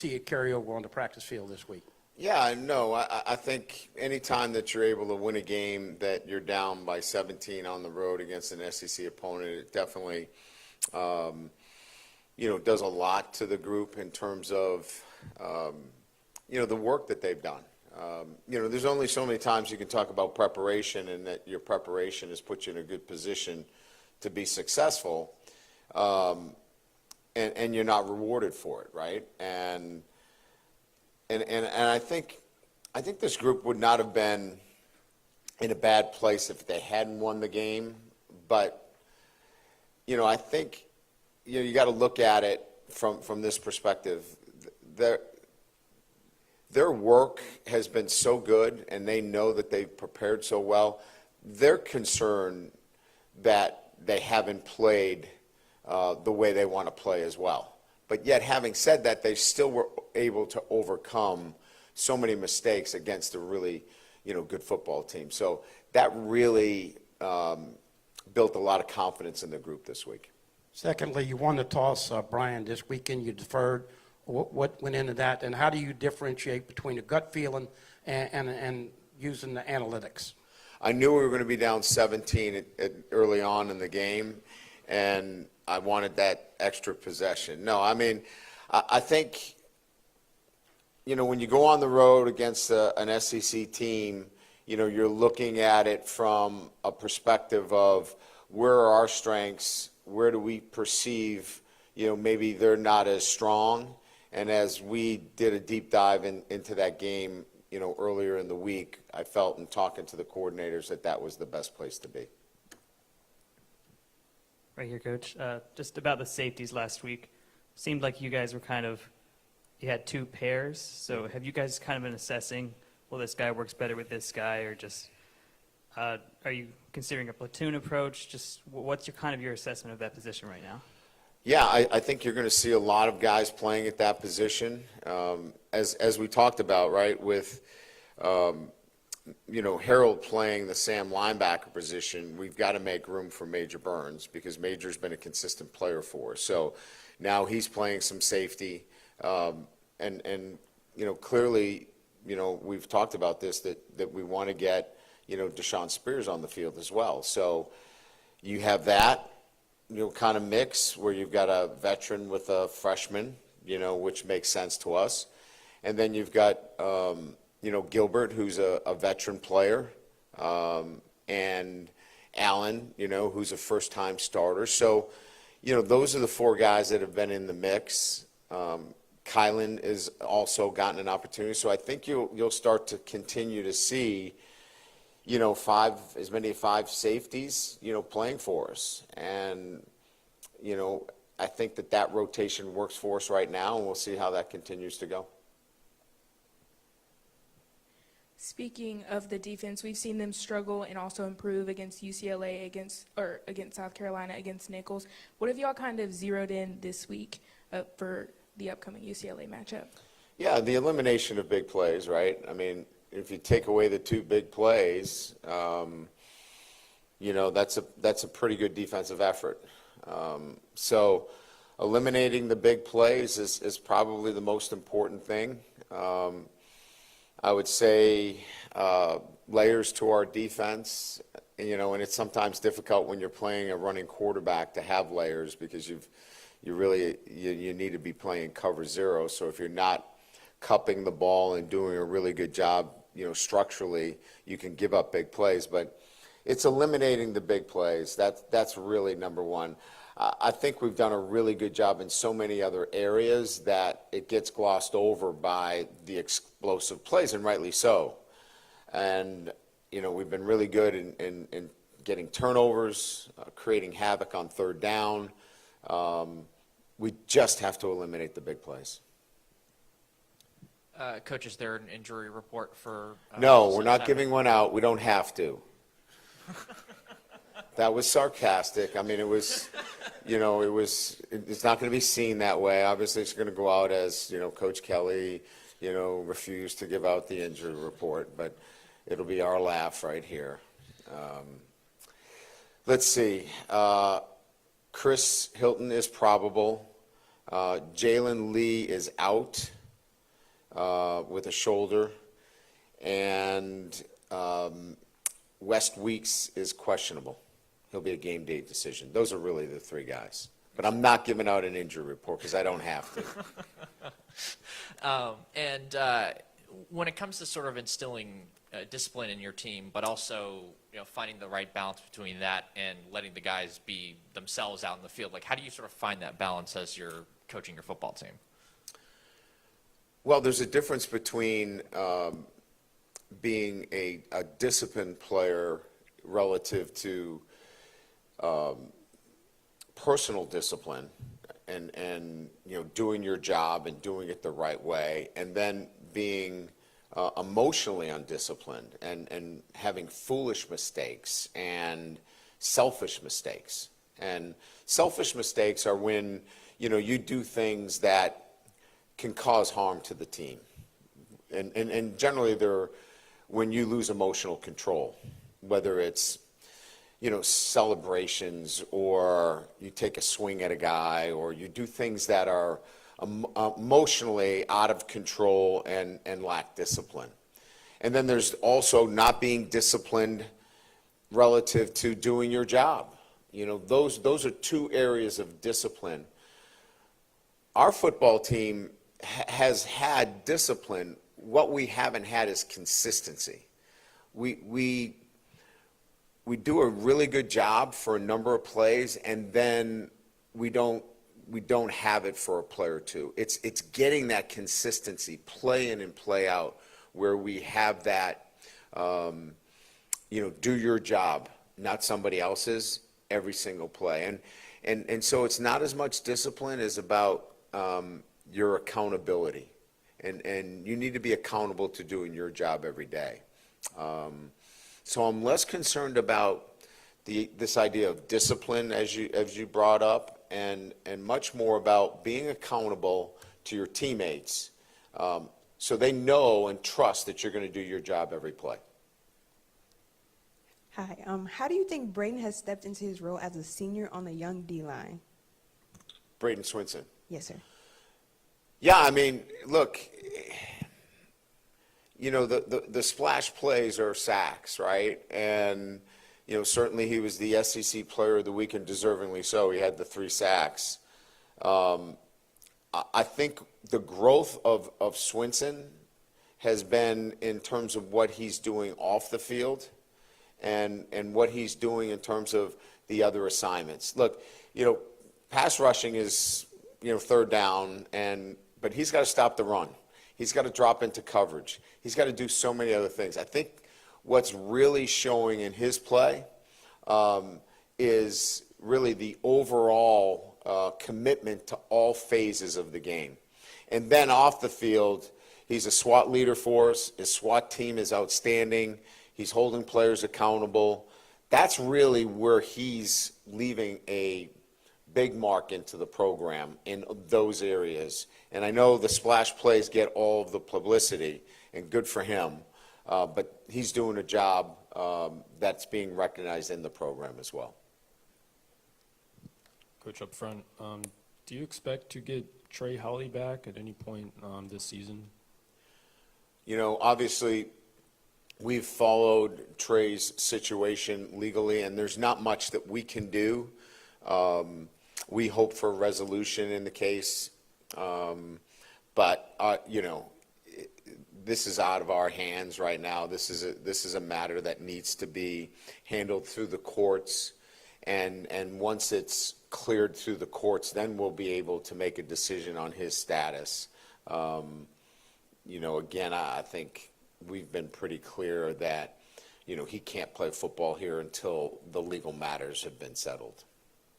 see it carry over on the practice field this week? Yeah, no, I think anytime that you're able to win a game that you're down by 17 on the road against an SEC opponent, it definitely, does a lot to the group in terms of, the work that they've done. There's only so many times you can talk about preparation and that your preparation has put you in a good position to be successful, and you're not rewarded for it, right? And I think this group would not have been in a bad place if they hadn't won the game. But, I think, you got to look at it from this perspective. Their work has been so good, and they know that they've prepared so well. They're concerned that they haven't played the way they want to play as well. But yet, having said that, they still were able to overcome so many mistakes against a really, good football team. So that really built a lot of confidence in the group this week. Secondly, you won the toss, Brian, this weekend. You deferred. What went into that, and how do you differentiate between a gut feeling and using the analytics? I knew we were going to be down 17 early on in the game, and I wanted that extra possession. No, I mean, I think, when you go on the road against an SEC team, you're looking at it from a perspective of where are our strengths, where do we perceive, maybe they're not as strong. And as we did a deep dive into that game, earlier in the week, I felt in talking to the coordinators that was the best place to be. Right here, Coach. Just about the safeties last week. Seemed like you guys were you had two pairs. So have you guys kind of been assessing, well, this guy works better with this guy, or just are you considering a platoon approach? Just what's your assessment of that position right now? Yeah, I think you're going to see a lot of guys playing at that position. As we talked about, right, with, Harold playing the Sam linebacker position, we've got to make room for Major Burns because Major's been a consistent player for us. So now he's playing some safety. And clearly, we've talked about this, that we want to get, Deshaun Spears on the field as well. So you have that. Kind of mix where you've got a veteran with a freshman, which makes sense to us. And then you've got, Gilbert, who's a veteran player, and Allen, who's a first-time starter. So, those are the four guys that have been in the mix. Kylan has also gotten an opportunity. So I think you'll start to continue to see as many as five safeties, playing for us. And, I think that rotation works for us right now, and we'll see how that continues to go. Speaking of the defense, we've seen them struggle and also improve against UCLA, against South Carolina, against Nichols. What have y'all kind of zeroed in this week for the upcoming UCLA matchup? Yeah, the elimination of big plays, right? I mean, if you take away the two big plays, that's a pretty good defensive effort. So eliminating the big plays is probably the most important thing. I would say layers to our defense, and it's sometimes difficult when you're playing a running quarterback to have layers because you need to be playing cover zero. So if you're not cupping the ball and doing a really good job, structurally, you can give up big plays. But it's eliminating the big plays. That's really number one. I think we've done a really good job in so many other areas that it gets glossed over by the explosive plays, and rightly so. And, we've been really good in getting turnovers, creating havoc on third down. We just have to eliminate the big plays. Coach, is there an injury report for? No, we're not giving one out. We don't have to. That was sarcastic. I mean, it's not going to be seen that way. Obviously, it's going to go out as, Coach Kelly, refused to give out the injury report, but it'll be our laugh right here. Let's see. Chris Hilton is probable. Jalen Lee is out. with a shoulder, and West Weeks is questionable. He'll be a game day decision. Those are really the three guys. But I'm not giving out an injury report because I don't have to. When it comes to sort of instilling discipline in your team, but also finding the right balance between that and letting the guys be themselves out in the field, like how do you sort of find that balance as you're coaching your football team? Well, there's a difference between being a disciplined player relative to personal discipline and doing your job and doing it the right way, and then being emotionally undisciplined and having foolish mistakes and selfish mistakes. And selfish mistakes are when you do things that can cause harm to the team, and generally they're when you lose emotional control, whether it's celebrations, or you take a swing at a guy, or you do things that are emotionally out of control and lack discipline. And then there's also not being disciplined relative to doing your job. Those are two areas of discipline. Our football team has had discipline. What we haven't had is consistency. We do a really good job for a number of plays, and then we don't have it for a play or two. It's getting that consistency, play in and play out, where we have that, do your job, not somebody else's, every single play. And so it's not as much discipline as about your accountability. And you need to be accountable to doing your job every day. So I'm less concerned about this idea of discipline, as you brought up, and much more about being accountable to your teammates, so they know and trust that you're going to do your job every play. Hi. How do you think Braden has stepped into his role as a senior on the young D-line? Braden Swinson. Yes, sir. Yeah, I mean, look, the splash plays are sacks, right? And, certainly he was the SEC Player of the Week, and deservingly so. He had the 3 sacks. I think the growth of Swinson has been in terms of what he's doing off the field and what he's doing in terms of the other assignments. Look, pass rushing is, third down, but he's got to stop the run. He's got to drop into coverage. He's got to do so many other things. I think what's really showing in his play is really the overall commitment to all phases of the game. And then off the field, he's a SWAT leader for us. His SWAT team is outstanding. He's holding players accountable. That's really where he's leaving a big mark into the program in those areas. And I know the splash plays get all of the publicity, and good for him, but he's doing a job that's being recognized in the program as well. Coach, up front, do you expect to get Trey Holly back at any point this season? Obviously, we've followed Trey's situation legally, and there's not much that we can do. We hope for a resolution in the case, but this is out of our hands right now. This is a matter that needs to be handled through the courts, and once it's cleared through the courts, then we'll be able to make a decision on his status. Again, I think we've been pretty clear that he can't play football here until the legal matters have been settled.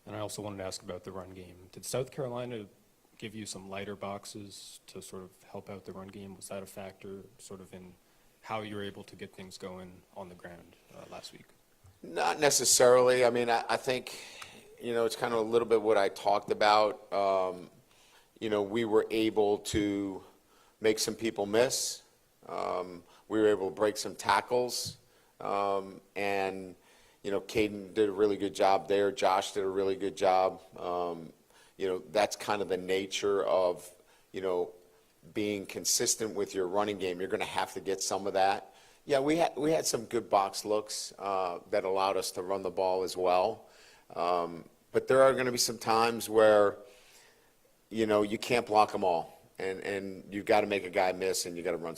And I also wanted to ask about the run game. Did South Carolina give you some lighter boxes to sort of help out the run game? Was that a factor sort of in how you were able to get things going on the ground last week? Not necessarily. I mean, I think, it's kind of a little bit what I talked about. We were able to make some people miss. We were able to break some tackles. And Caden did a really good job there. Josh did a really good job. That's kind of the nature of, being consistent with your running game, you're going to have to get some of that. Yeah, we had some good box looks that allowed us to run the ball as well. But there are going to be some times where, you can't block them all, and you've got to make a guy miss, and you got to run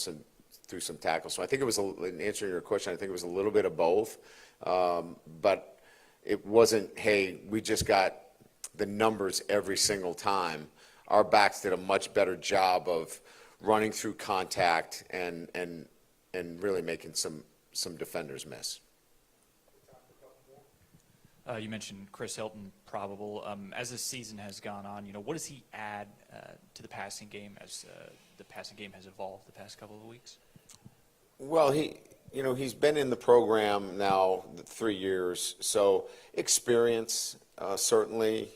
through some tackles. So I think it was, in answering your question, I think it was a little bit of both. But it wasn't, hey, we just got the numbers every single time. Our backs did a much better job of running through contact and really making some defenders miss. You mentioned Chris Hilton probable. As the season has gone on, what does he add to the passing game as the passing game has evolved the past couple of weeks? Well, he's been in the program now 3 years, so experience certainly,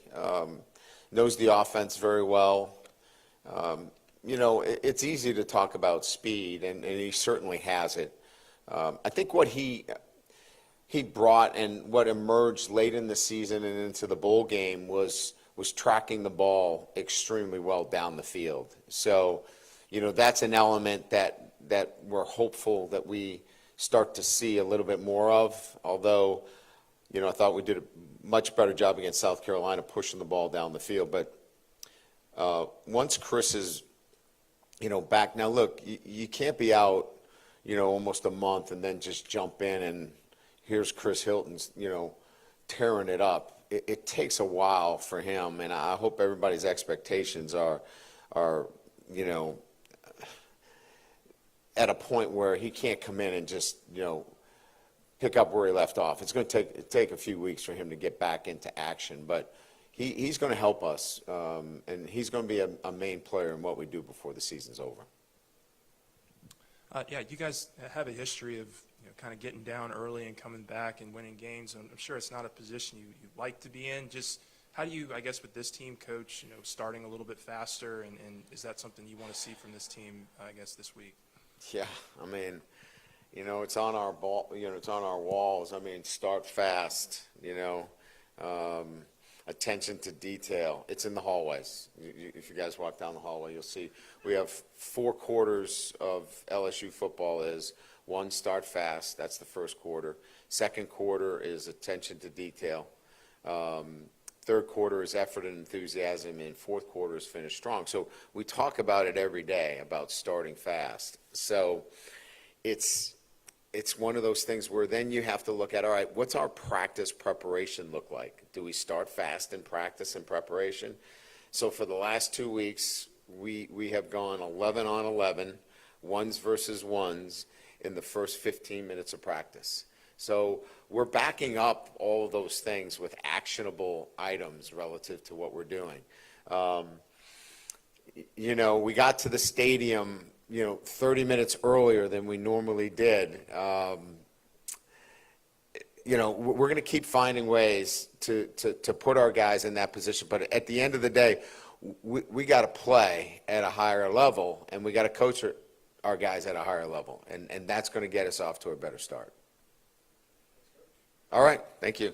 knows the offense very well. It's easy to talk about speed, and he certainly has it. I think what he brought and what emerged late in the season and into the bowl game was tracking the ball extremely well down the field. So, that's an element that we're hopeful that we start to see a little bit more of, although, I thought we did a much better job against South Carolina pushing the ball down the field. But once Chris is, back, now look, you can't be out, almost a month and then just jump in and here's Chris Hilton's, tearing it up. It takes a while for him, and I hope everybody's expectations are at a point where he can't come in and just, pick up where he left off. It's going to take a few weeks for him to get back into action, but he's going to help us, and he's going to be a main player in what we do before the season's over. Yeah, you guys have a history of kind of getting down early and coming back and winning games. I'm sure it's not a position you like to be in. Just how do you, I guess, with this team, coach, starting a little bit faster, and is that something you want to see from this team, I guess, this week? Yeah, I mean, it's on our ball. It's on our walls. I mean, start fast. Attention to detail. It's in the hallways. If you guys walk down the hallway, you'll see we have 4 quarters of LSU football. Is one, start fast. That's the first quarter. Second quarter is attention to detail. Third quarter is effort and enthusiasm, and fourth quarter is finish strong. So we talk about it every day about starting fast. So it's one of those things where then you have to look at, all right, what's our practice preparation look like? Do we start fast in practice and preparation? So for the last 2 weeks, we have gone 11 on 11, ones versus ones in the first 15 minutes of practice. So we're backing up all of those things with actionable items relative to what we're doing. We got to the stadium, 30 minutes earlier than we normally did. We're going to keep finding ways to put our guys in that position. But at the end of the day, we got to play at a higher level, and we got to coach our guys at a higher level. And that's going to get us off to a better start. All right. Thank you.